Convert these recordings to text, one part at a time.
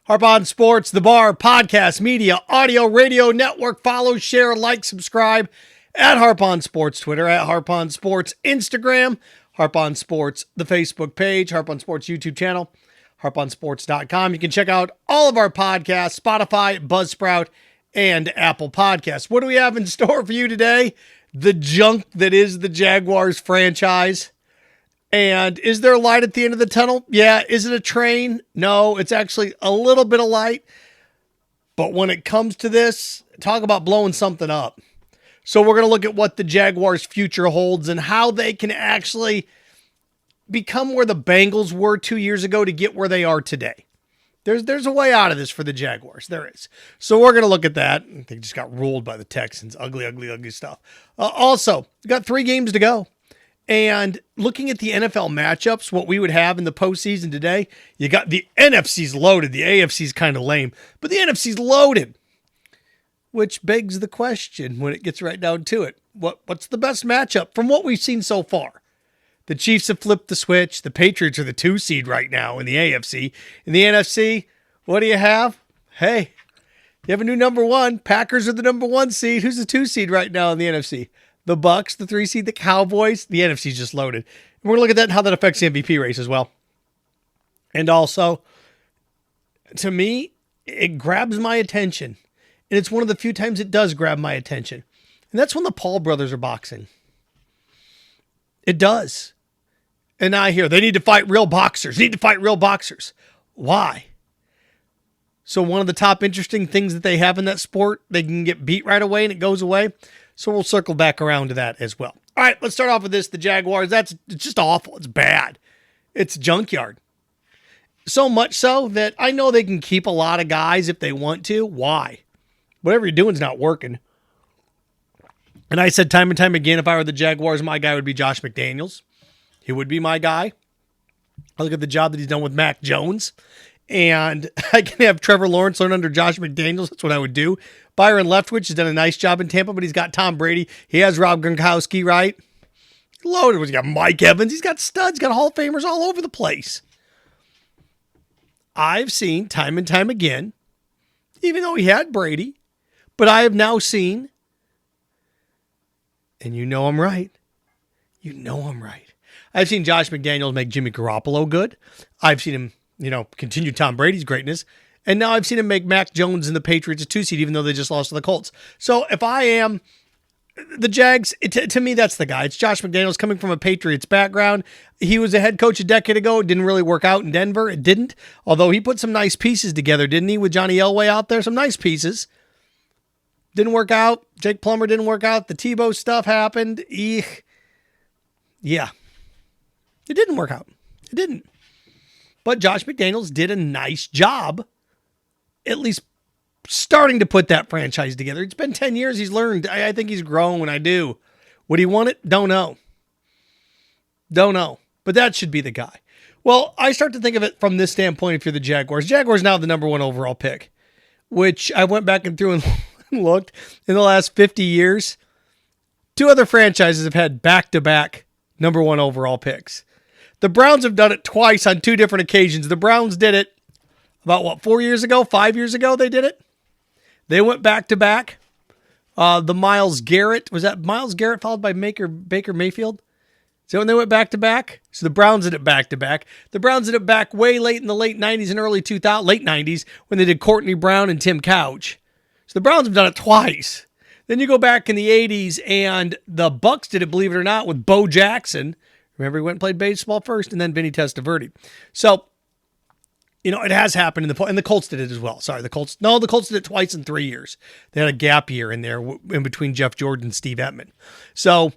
Harp on Sports, The Bar, podcast, media, audio, radio network. Follow, share, like, subscribe at Harp on Sports, Twitter, at Harp on Sports, Instagram, Harp on Sports, the Facebook page, Harp on Sports YouTube channel, harponsports.com. You can check out all of our podcasts, Spotify, Buzzsprout, and Apple Podcasts. What do we have in store for you today? The junk that is the Jaguars franchise. And is there a light at the end of the tunnel? Yeah. Is it a train? No, it's actually a little bit of light. But when it comes to this, talk about blowing something up. So we're going to look at what the Jaguars' future holds and how they can actually become where the Bengals were 2 years ago to get where they are today. There's a way out of this for the Jaguars. There is. So we're going to look at that. They just got ruled by the Texans. Ugly, ugly, ugly stuff. Also, we got 3 games to go. And looking at the NFL matchups, what we would have in the postseason today, you got the NFC's loaded. The AFC's kind of lame, but the NFC's loaded. Which begs the question when it gets right down to it. What's the best matchup from what we've seen so far? The Chiefs have flipped the switch. The Patriots are the 2 seed right now in the AFC. In the NFC, what do you have? Hey, you have a new number 1. Packers are the number 1 seed. Who's the 2 seed right now in the NFC? The Bucks, the 3 seed, the Cowboys. The NFC's just loaded. And we're going to look at that and how that affects the MVP race as well. And also, to me, it grabs my attention. And it's one of the few times it does grab my attention. And that's when the Paul brothers are boxing. It does. And I hear they need to fight real boxers. Need to fight real boxers. Why? So one of the top interesting things that they have in that sport, they can get beat right away and it goes away. So we'll circle back around to that as well. All right, let's start off with this. The Jaguars, it's just awful. It's bad. It's junkyard. So much so that I know they can keep a lot of guys if they want to. Why? Whatever you're doing is not working. And I said time and time again, if I were the Jaguars, my guy would be Josh McDaniels. He would be my guy. I look at the job that he's done with Mac Jones. And I can have Trevor Lawrence learn under Josh McDaniels. That's what I would do. Byron Leftwich has done a nice job in Tampa, but he's got Tom Brady. He has Rob Gronkowski, right? Loaded. He's got Mike Evans. He's got studs. He's got Hall of Famers all over the place. I've seen time and time again, even though he had Brady, but I have now seen, and you know I'm right. You know I'm right. I've seen Josh McDaniels make Jimmy Garoppolo good. I've seen him continue Tom Brady's greatness. And now I've seen him make Mac Jones and the Patriots a 2 seed, even though they just lost to the Colts. So if I am the Jags, to me, that's the guy. It's Josh McDaniels coming from a Patriots background. He was a head coach a decade ago. It didn't really work out in Denver. It didn't. Although he put some nice pieces together, didn't he? With Johnny Elway out there, some nice pieces. Didn't work out. Jake Plummer didn't work out. The Tebow stuff happened. Eek. Yeah. It didn't work out. It didn't. But Josh McDaniels did a nice job, at least starting to put that franchise together. It's been 10 years. He's learned. I think he's grown when I do. Would he want it? Don't know. Don't know. But that should be the guy. Well, I start to think of it from this standpoint if you're the Jaguars. Jaguars now the number 1 overall pick, which I went back and through and looked. In the last 50 years, 2 other franchises have had back-to-back number 1 overall picks. The Browns have done it twice on 2 different occasions. The Browns did it about, 4 years ago, 5 years ago they did it? They went back-to-back. The Myles Garrett, was that Myles Garrett followed by Baker Mayfield? So when they went back-to-back? So the Browns did it back-to-back. The Browns did it back way late in the late 90s and early 2000s, late 90s, when they did Courtney Brown and Tim Couch. So the Browns have done it twice. Then you go back in the 80s, and the Bucks did it, believe it or not, with Bo Jackson. Remember, he went and played baseball first, and then Vinny Testaverde. So, it has happened and the Colts did it as well. Sorry, the Colts did it twice in 3 years. They had a gap year in there in between Jeff Jordan and Steve Ettman. So,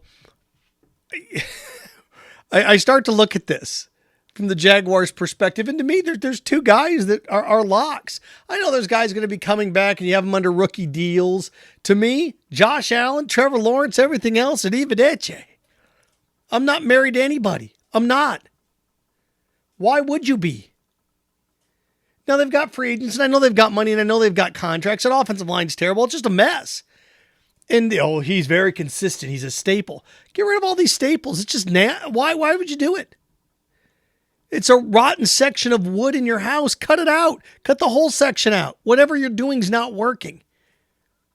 I start to look at this from the Jaguars' perspective, and to me, there's 2 guys that are locks. I know there's guys going to be coming back, and you have them under rookie deals. To me, Josh Allen, Trevor Lawrence, everything else, and Ivadeche. I'm not married to anybody. I'm not. Why would you be? Now they've got free agents, and I know they've got money, and I know they've got contracts. That offensive line's terrible. It's just a mess. And he's very consistent. He's a staple. Get rid of all these staples. It's just why would you do it? It's a rotten section of wood in your house. Cut it out. Cut the whole section out. Whatever you're doing is not working.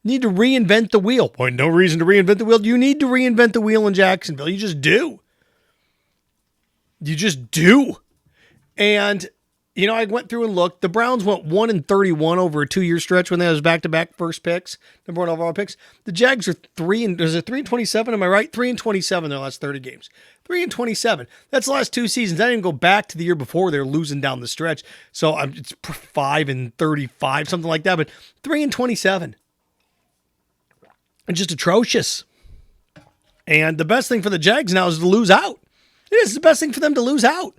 You need to reinvent the wheel. Boy, no reason to reinvent the wheel. You need to reinvent the wheel in Jacksonville. You just do. You just do. And, I went through and looked. The Browns went 1-31 over a 2-year stretch when they was back-to-back first picks, number one overall picks. The Jags are 3-27? Am I right? 3-27 their last 30 games. 3-27. That's the last 2 seasons. I didn't even go back to the year before. They're losing down the stretch. So it's 5-35, something like that. But 3-27. It's just atrocious. And the best thing for the Jags now is to lose out. It is the best thing for them to lose out.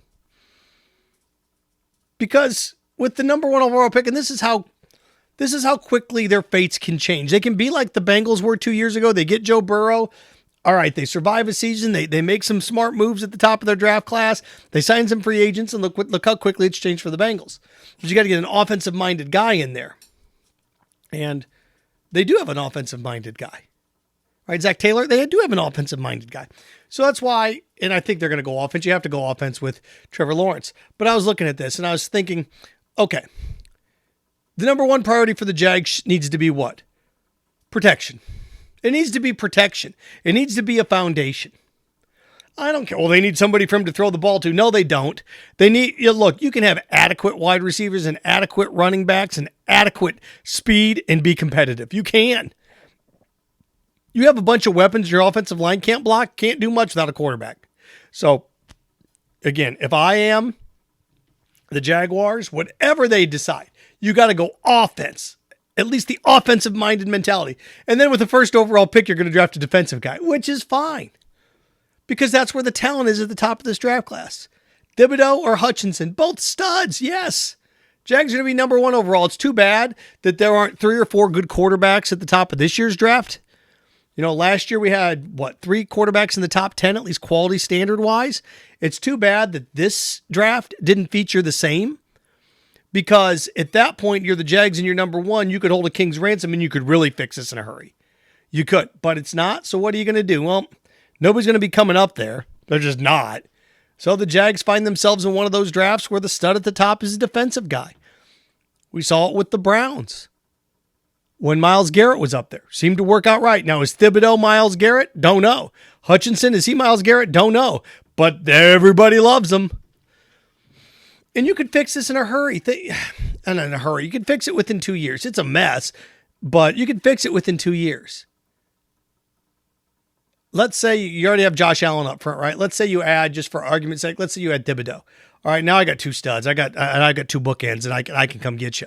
Because with the number one overall pick, and this is how quickly their fates can change. They can be like the Bengals were 2 years ago. They get Joe Burrow. All right, they survive a season. They make some smart moves at the top of their draft class. They sign some free agents, and look how quickly it's changed for the Bengals. But you got to get an offensive-minded guy in there. And they do have an offensive-minded guy. Right, Zach Taylor, they do have an offensive-minded guy. So that's why, and I think they're going to go offense. You have to go offense with Trevor Lawrence. But I was looking at this, and I was thinking, okay, the number one priority for the Jags needs to be what? Protection. It needs to be protection. It needs to be a foundation. I don't care. Well, they need somebody for him to throw the ball to. No, they don't. They need, look, you can have adequate wide receivers and adequate running backs and adequate speed and be competitive. You can. You have a bunch of weapons. Your offensive line can't block, can't do much without a quarterback. So, again, if I am the Jaguars, whatever they decide, you got to go offense. At least the offensive-minded mentality. And then with the first overall pick, you're going to draft a defensive guy, which is fine. Because that's where the talent is at the top of this draft class. Thibodeau or Hutchinson, both studs, yes. Jags are going to be number one overall. It's too bad that there aren't 3 or 4 good quarterbacks at the top of this year's draft. Last year we had, 3 quarterbacks in the top 10, at least quality standard-wise. It's too bad that this draft didn't feature the same. Because at that point, you're the Jags and you're number one. You could hold a king's ransom and you could really fix this in a hurry. You could, but it's not. So what are you going to do? Well, nobody's going to be coming up there. They're just not. So the Jags find themselves in one of those drafts where the stud at the top is a defensive guy. We saw it with the Browns when Myles Garrett was up there. Seemed to work out right. Now, is Thibodeau Myles Garrett? Don't know. Hutchinson, is he Myles Garrett? Don't know. But everybody loves him. And you could fix this in a hurry. And in a hurry. You could fix it within 2 years. It's a mess, but you could fix it within 2 years. Let's say you already have Josh Allen up front, right? Let's say you add, just for argument's sake, let's say you add Thibodeau. All right, now I got 2 studs. I got 2 bookends, and I can come get you.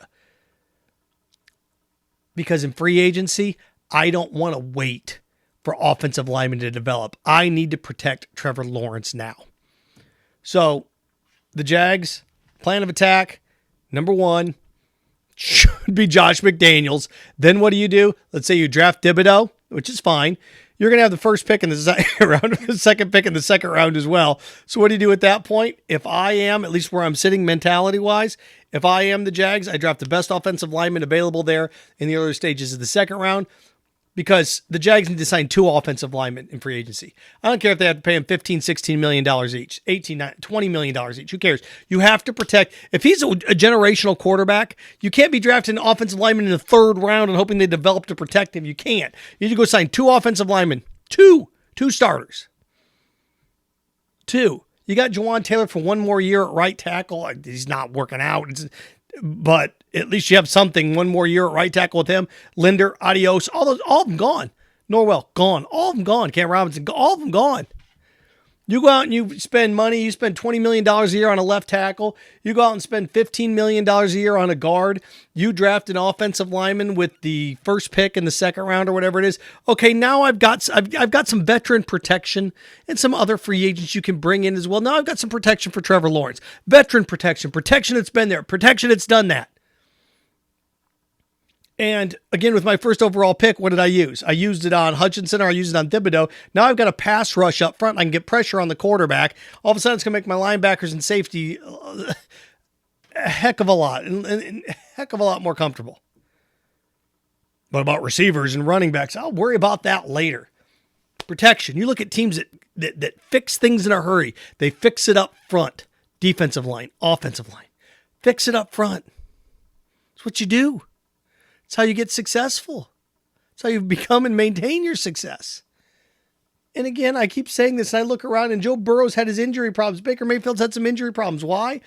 Because in free agency, I don't want to wait for offensive linemen to develop. I need to protect Trevor Lawrence now. So the Jags, plan of attack, number 1, should be Josh McDaniels. Then what do? Let's say you draft Thibodeau, which is fine. You're going to have the first pick in the second round, the second pick in the second round as well. So what do you do at that point? If I am, at least where I'm sitting mentality-wise, if I am the Jags, I draft the best offensive lineman available there in the earlier stages of the second round, because the Jags need to sign 2 offensive linemen in free agency. I don't care if they have to pay him $15, $16 million each, $20 million each. Who cares? You have to protect. If he's a generational quarterback, you can't be drafting an offensive lineman in the 3rd round and hoping they develop to protect him. You can't. You need to go sign 2 offensive linemen. 2 starters. 2. You got Jawan Taylor for 1 more year at right tackle. He's not working out. But at least you have something. 1 more year at right tackle with him. Linder, Adios, all of them gone. Norwell, gone. All of them gone. Cam Robinson, all of them gone. You go out and you spend money. You spend $20 million a year on a left tackle. You go out and spend $15 million a year on a guard. You draft an offensive lineman with the first pick in the second round or whatever it is. Okay, now I've got some veteran protection and some other free agents you can bring in as well. Now I've got some protection for Trevor Lawrence. Veteran protection that's been there, protection that's done that. And again, with my first overall pick, what did I use? I used it on Hutchinson or I used it on Thibodeau. Now I've got a pass rush up front. I can get pressure on the quarterback. All of a sudden, it's going to make my linebackers and safety a heck of a lot more comfortable. What about receivers and running backs? I'll worry about that later. Protection. You look at teams that fix things in a hurry. They fix it up front. defensive line, offensive line. Fix it up front. It's what you do. It's how you get successful. It's how you become and maintain your success. And again, I keep saying this, and I look around, and Joe Burrow's had his injury problems. Baker Mayfield's had some injury problems. Why?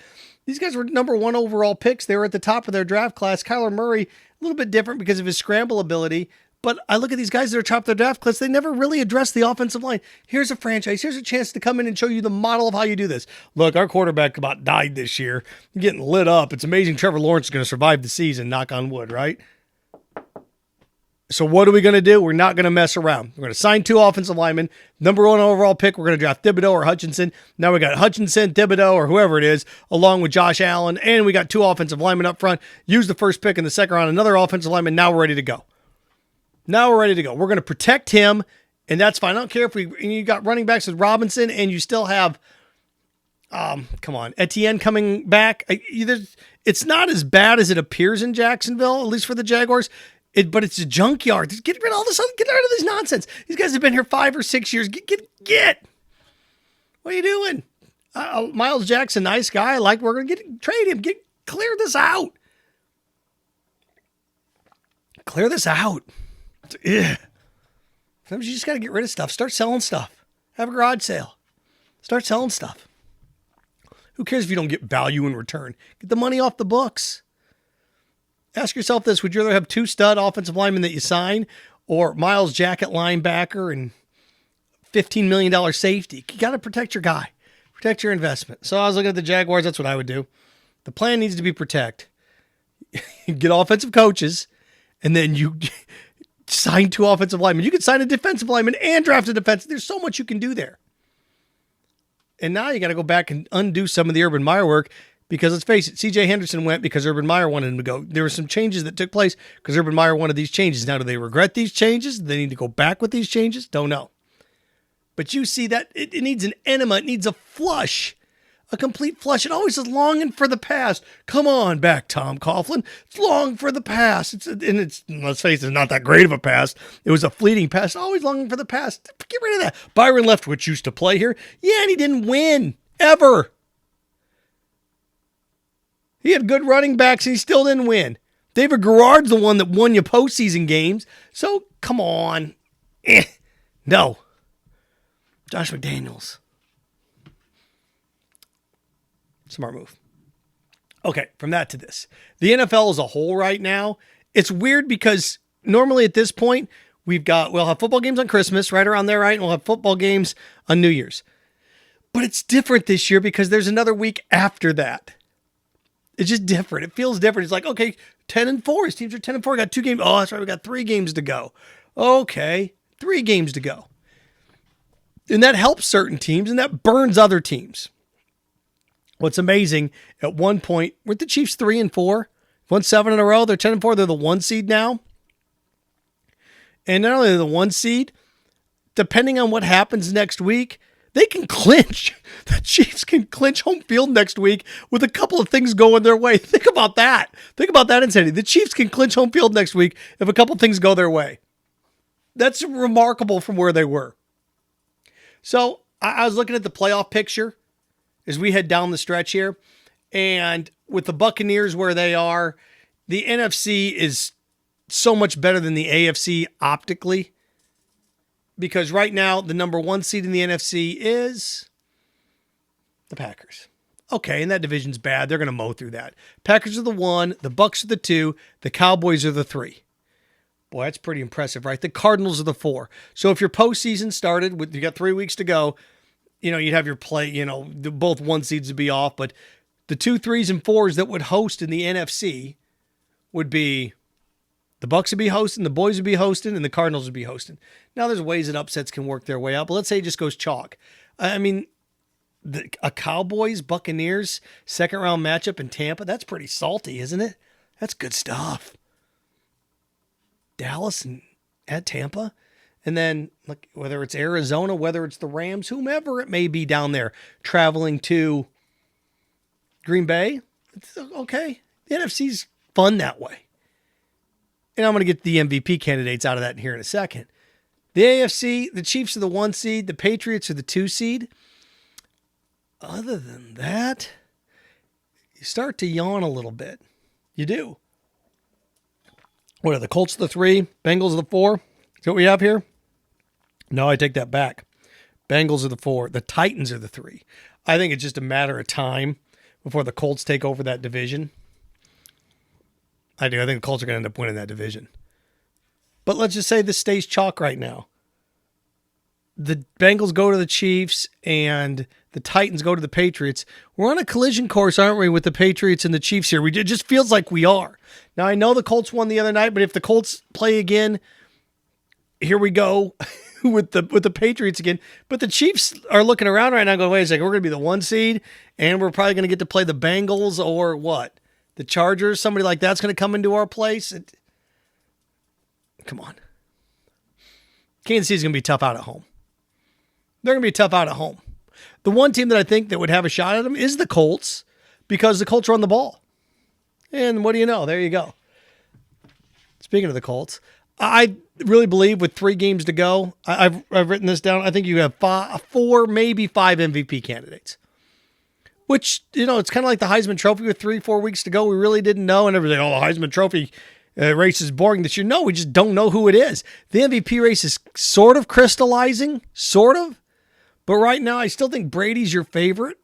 These guys were number 1 overall picks. They were at the top of their draft class. Kyler Murray, a little bit different because of his scramble ability. But I look at these guys that are top of their draft class. They never really address the offensive line. Here's a franchise. Here's a chance to come in and show you the model of how you do this. Look, our quarterback about died this year. Getting lit up. It's amazing Trevor Lawrence is going to survive the season, knock on wood, right? So what are we going to do? We're not going to mess around. We're going to sign 2 offensive linemen. Number 1 overall pick, we're going to draft Thibodeau or Hutchinson. Now we got Hutchinson, Thibodeau, or whoever it is, along with Josh Allen. And we got 2 offensive linemen up front. Use the first pick in the second round. Another offensive lineman. Now we're ready to go. We're going to protect him, and that's fine. I don't care if you got running backs with Robinson and you still have, Etienne coming back. It's not as bad as it appears in Jacksonville, at least for the Jaguars. But it's a junkyard. Get rid of all this. Get rid of this nonsense. These guys have been here 5 or 6 years. Get. What are you doing? Miles Jackson, nice guy. We're going to trade him. Clear this out. Clear this out. Ugh. Sometimes you just got to get rid of stuff. Start selling stuff. Have a garage sale. Start selling stuff. Who cares if you don't get value in return? Get the money off the books. Ask yourself this. Would you rather have 2 stud offensive linemen that you sign or Miles Jack at linebacker and $15 million safety? You got to protect your guy. Protect your investment. So I was looking at the Jaguars. That's what I would do. The plan needs to be protect. Get offensive coaches, and then you sign 2 offensive linemen. You can sign a defensive lineman and draft a defensive. There's so much you can do there. And now you got to go back and undo some of the Urban Meyer work. Because let's face it, C.J. Henderson went because Urban Meyer wanted him to go. There were some changes that took place because Urban Meyer wanted these changes. Now, do they regret these changes? Do they need to go back with these changes? Don't know. But you see that it needs an enema. It needs a flush, a complete flush. It always is longing for the past. Come on back, Tom Coughlin. It's long for the past. Let's face it, it's not that great of a past. It was a fleeting past. Always longing for the past. Get rid of that. Byron Leftwich used to play here. Yeah, and he didn't win ever. He had good running backs, and he still didn't win. David Garrard's the one that won you postseason games. So, come on. No. Josh McDaniels. Smart move. Okay, from that to this. The NFL as a whole right now, it's weird because normally at this point, we'll have football games on Christmas, right around there, right? And we'll have football games on New Year's. But it's different this year because there's another week after that. It's just different. It feels different. It's like, okay, 10-4. His teams are 10-4. We got 2 games. Oh, that's right. We got 3 games to go. Okay, 3 games to go. And that helps certain teams, and that burns other teams. What's amazing, at one point, weren't the Chiefs 3-4? Won 7 in a row. They're 10-4. They're the 1 seed now. And not only are they the 1 seed, depending on what happens next week, they can clinch. The Chiefs can clinch home field next week with a couple of things going their way. Think about that. Think about that insanity. The Chiefs can clinch home field next week if a couple of things go their way. That's remarkable from where they were. So I was looking at the playoff picture as we head down the stretch here. And with the Buccaneers where they are, the NFC is so much better than the AFC optically. Because right now, the number 1 seed in the NFC is the Packers. Okay, and that division's bad. They're going to mow through that. Packers are the 1, the Bucs are the 2, the Cowboys are the 3. Boy, that's pretty impressive, right? The Cardinals are the 4. So if your postseason started, you got 3 weeks to go, you'd have your play, both 1 seeds would be off, but the 2, 3s, and 4s that would host in the NFC would be the Bucs would be hosting, the boys would be hosting, and the Cardinals would be hosting. Now, there's ways that upsets can work their way out, but let's say it just goes chalk. I mean, a Cowboys-Buccaneers second-round matchup in Tampa, that's pretty salty, isn't it? That's good stuff. Dallas and at Tampa. And then, look, whether it's Arizona, whether it's the Rams, whomever it may be down there, traveling to Green Bay, it's okay. The NFC's fun that way. And I'm going to get the MVP candidates out of that here in a second. The AFC, the Chiefs are the 1 seed. The Patriots are the 2 seed. Other than that, You start to yawn a little bit. You do. What are the Colts the 3? Bengals the 4? Is that what we have here? No, I take that back. Bengals are the 4. The Titans are the 3. I think it's just a matter of time before the Colts take over that division. I do. I think the Colts are going to end up winning that division. But let's just say this stays chalk right now. The Bengals go to the Chiefs and the Titans go to the Patriots. We're on a collision course, aren't we, with the Patriots and the Chiefs here? It just feels like we are. Now, I know the Colts won the other night, but if the Colts play again, here we go with the Patriots again. But the Chiefs are looking around right now going, wait a second, we're going to be the 1 seed, and we're probably going to get to play the Bengals or what? The Chargers? Somebody like that's going to come into our place? Come on. Kansas City's going to be tough out at home. They're going to be tough out at home. The one team that I think that would have a shot at them is the Colts because the Colts run the ball. And what do you know? There you go. Speaking of the Colts, I really believe with 3 games to go, I've written this down. I think you have 4, maybe 5 MVP candidates. Which, it's kind of like the Heisman Trophy with 3-4 weeks to go. We really didn't know. And everything, the Heisman Trophy race is boring this year. No, we just don't know who it is. The MVP race is sort of crystallizing, sort of. But right now, I still think Brady's your favorite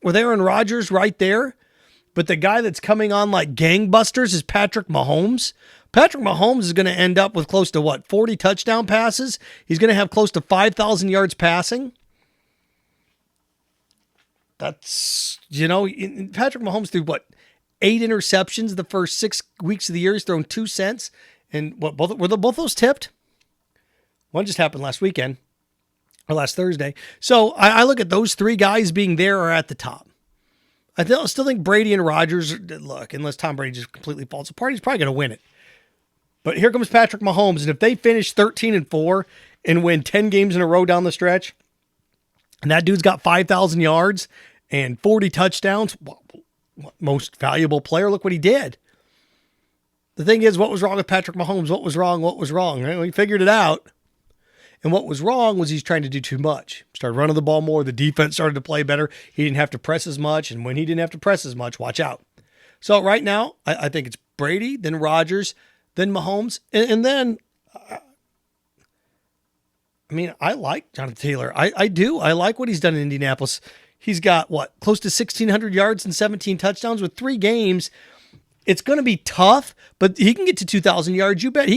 with Aaron Rodgers right there. But the guy that's coming on like gangbusters is Patrick Mahomes. Patrick Mahomes is going to end up with close to 40 touchdown passes. He's going to have close to 5,000 yards passing. That's, Patrick Mahomes threw 8 interceptions the first 6 weeks of the year. He's thrown 2 cents. And both those tipped? One just happened last weekend. Or last Thursday. So I look at those 3 guys being there or at the top. I still think Brady and Rodgers, look, unless Tom Brady just completely falls apart, he's probably going to win it. But here comes Patrick Mahomes, and if they finish 13-4 and win 10 games in a row down the stretch, and that dude's got 5,000 yards and 40 touchdowns, most valuable player, look what he did. The thing is, what was wrong with Patrick Mahomes? What was wrong? Right? We figured it out. And what was wrong was he's trying to do too much. Started running the ball more. The defense started to play better. He didn't have to press as much. And when he didn't have to press as much, watch out. So right now, I think it's Brady, then Rodgers, then Mahomes. And then, I like Jonathan Taylor. I do. I like what he's done in Indianapolis. He's got, close to 1,600 yards and 17 touchdowns with 3 games. It's going to be tough, but he can get to 2,000 yards. You bet.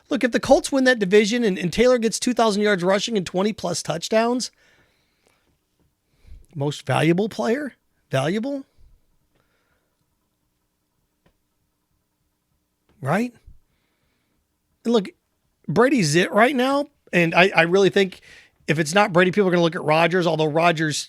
Look, if the Colts win that division and Taylor gets 2,000 yards rushing and 20-plus touchdowns, most valuable player? Valuable? Right? And look, Brady's it right now, and I really think if it's not Brady, people are going to look at Rodgers, although Rodgers'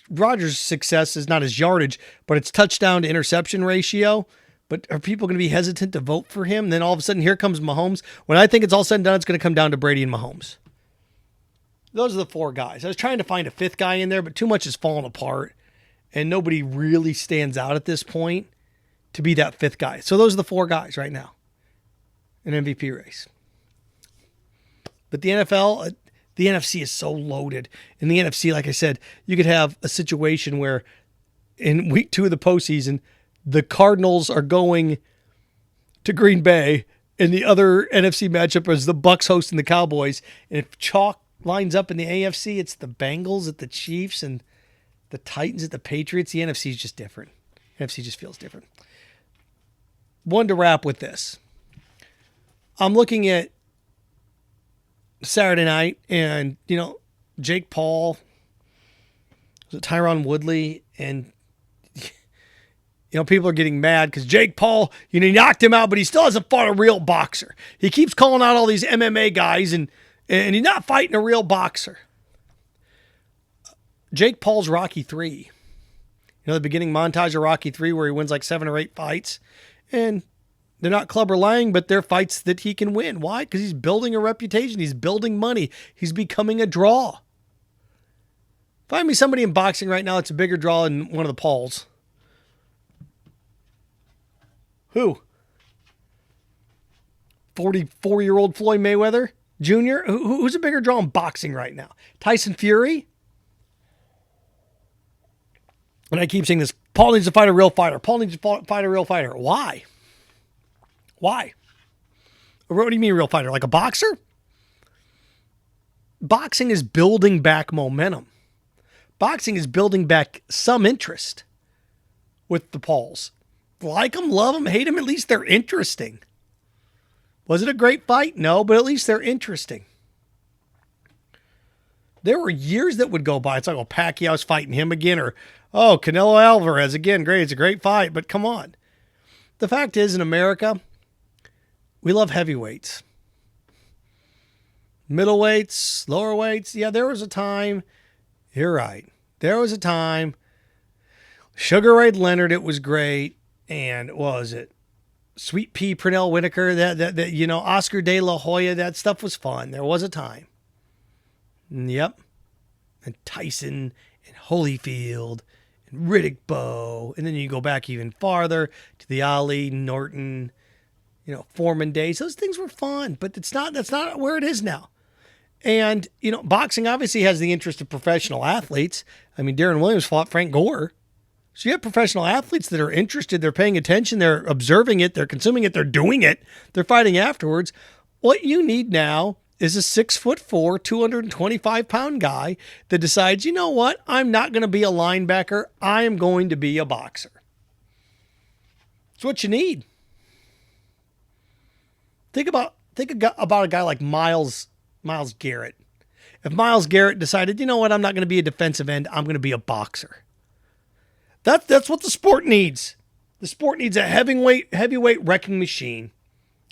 success is not his yardage, but it's touchdown to interception ratio. But are people going to be hesitant to vote for him? Then all of a sudden, here comes Mahomes. When I think it's all said and done, it's going to come down to Brady and Mahomes. Those are the 4 guys. I was trying to find a 5th guy in there, but too much has fallen apart. And nobody really stands out at this point to be that 5th guy. So those are the 4 guys right now in MVP race. But the NFL, the NFC is so loaded. In the NFC, like I said, you could have a situation where in week 2 of the postseason, the Cardinals are going to Green Bay, and the other NFC matchup is the Bucs hosting the Cowboys. And if chalk lines up in the AFC, it's the Bengals at the Chiefs and the Titans at the Patriots. The NFC is just different. NFC just feels different. One to wrap with this. I'm looking at Saturday night, and, Jake Paul, Tyron Woodley, and people are getting mad because Jake Paul, he knocked him out, but he still hasn't fought a real boxer. He keeps calling out all these MMA guys, and he's not fighting a real boxer. Jake Paul's Rocky 3. The beginning montage of Rocky 3 where he wins 7 or 8 fights. And they're not Clubber Lang, but they're fights that he can win. Why? Because he's building a reputation. He's building money. He's becoming a draw. Find me somebody in boxing right now that's a bigger draw than one of the Pauls. Who? 44-year-old Floyd Mayweather Jr.? Who's a bigger draw in boxing right now? Tyson Fury? And I keep saying this, Paul needs to fight a real fighter. Paul needs to fight a real fighter. Why? Why? What do you mean real fighter? Like a boxer? Boxing is building back momentum. Boxing is building back some interest with the Pauls. Like them, love them, hate them, at least they're interesting. Was it a great fight? No, but at least they're interesting. There were years that would go by. It's like, oh, Pacquiao's fighting him again, or, oh, Canelo Alvarez again. Great, it's a great fight, but come on. The fact is, in America, we love heavyweights. Middleweights, lower weights. Yeah, there was a time. You're right. There was a time. Sugar Ray Leonard, it was great. And what was it? Sweet Pea Pernell Whitaker, that Oscar De La Hoya, that stuff was fun. There was a time. Yep. And Tyson and Holyfield and Riddick Bowe. And then you go back even farther to the Ali, Norton, Foreman days. Those things were fun, but that's not where it is now. And, boxing obviously has the interest of professional athletes. I mean, Darren Williams fought Frank Gore. So you have professional athletes that are interested, they're paying attention, they're observing it, they're consuming it, they're doing it, they're fighting afterwards. What you need now is a 6'4", 225-pound guy that decides, you know what, I'm not going to be a linebacker, I am going to be a boxer. It's what you need. Think about a guy like Myles Garrett. If Myles Garrett decided, you know what, I'm not going to be a defensive end, I'm going to be a boxer. That's what the sport needs. The sport needs a heavyweight wrecking machine.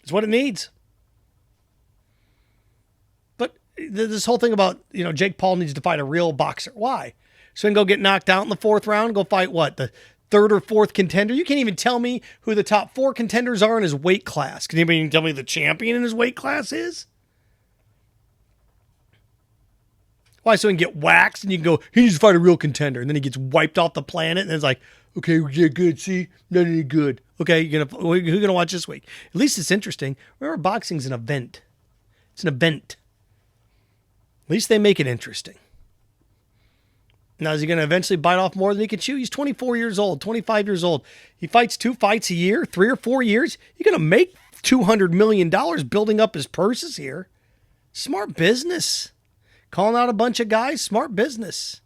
It's what it needs. But this whole thing about, Jake Paul needs to fight a real boxer. Why? So he can go get knocked out in the fourth round, go fight what? The third or fourth contender? You can't even tell me who the top 4 contenders are in his weight class. Can anybody even tell me who the champion in his weight class is? Why? So he can get waxed and you can go, he needs to fight a real contender. And then he gets wiped off the planet and it's like, okay, yeah, good. See, not any good. Okay, who are you going to watch this week? At least it's interesting. Remember, boxing's an event. It's an event. At least they make it interesting. Now, is he going to eventually bite off more than he can chew? He's 24 years old, 25 years old. He fights 2 fights a year, 3 or 4 years. You're going to make $200 million building up his purses here. Smart business. Calling out a bunch of guys, smart business.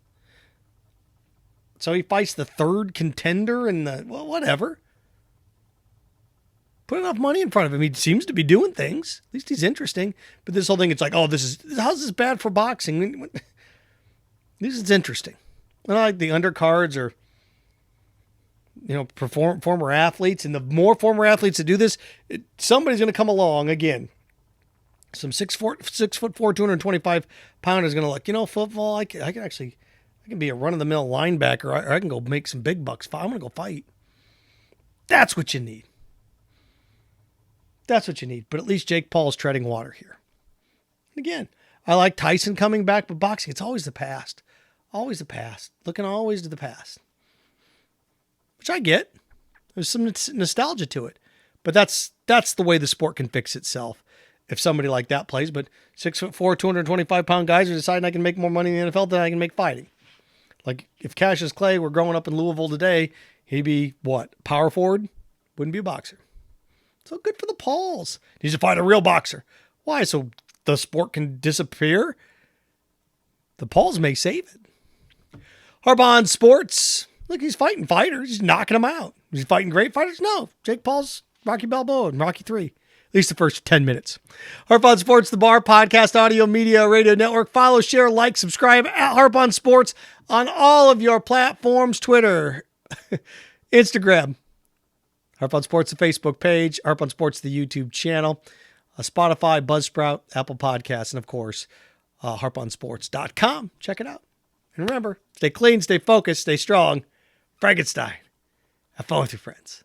So he fights the third contender and whatever. Put enough money in front of him. He seems to be doing things. At least he's interesting. But this whole thing, it's like, how's this bad for boxing? At least it's interesting. And I like the undercards or, former athletes. And the more former athletes that do this, somebody's going to come along again. Some 6'4", 225-pounder is going to look, football, I can be a run-of-the-mill linebacker, or I can go make some big bucks. I'm going to go fight. That's what you need. That's what you need. But at least Jake Paul's treading water here. Again, I like Tyson coming back, but boxing, it's always the past. Always the past. Looking always to the past. Which I get. There's some nostalgia to it. But that's the way the sport can fix itself. If somebody like that plays, but 6'4", 225-pound guys are deciding I can make more money in the NFL than I can make fighting. Like if Cassius Clay were growing up in Louisville today, he'd be what? Power forward? Wouldn't be a boxer. So good for the Pauls. Needs to fight a real boxer. Why? So the sport can disappear? The Pauls may save it. Harbaugh Sports. Look, he's fighting fighters. He's knocking them out. He's fighting great fighters? No. Jake Paul's Rocky Balboa and Rocky 3. At least the first 10 minutes. Harp on Sports, the Bar, podcast, audio, media, radio network. Follow, share, like, subscribe at Harp on Sports on all of your platforms. Twitter, Instagram. Harp on Sports, the Facebook page. Harp on Sports, the YouTube channel. Spotify, Buzzsprout, Apple Podcasts, and of course, harponsports.com. Check it out. And remember, stay clean, stay focused, stay strong. Frankenstein. Have fun with your friends.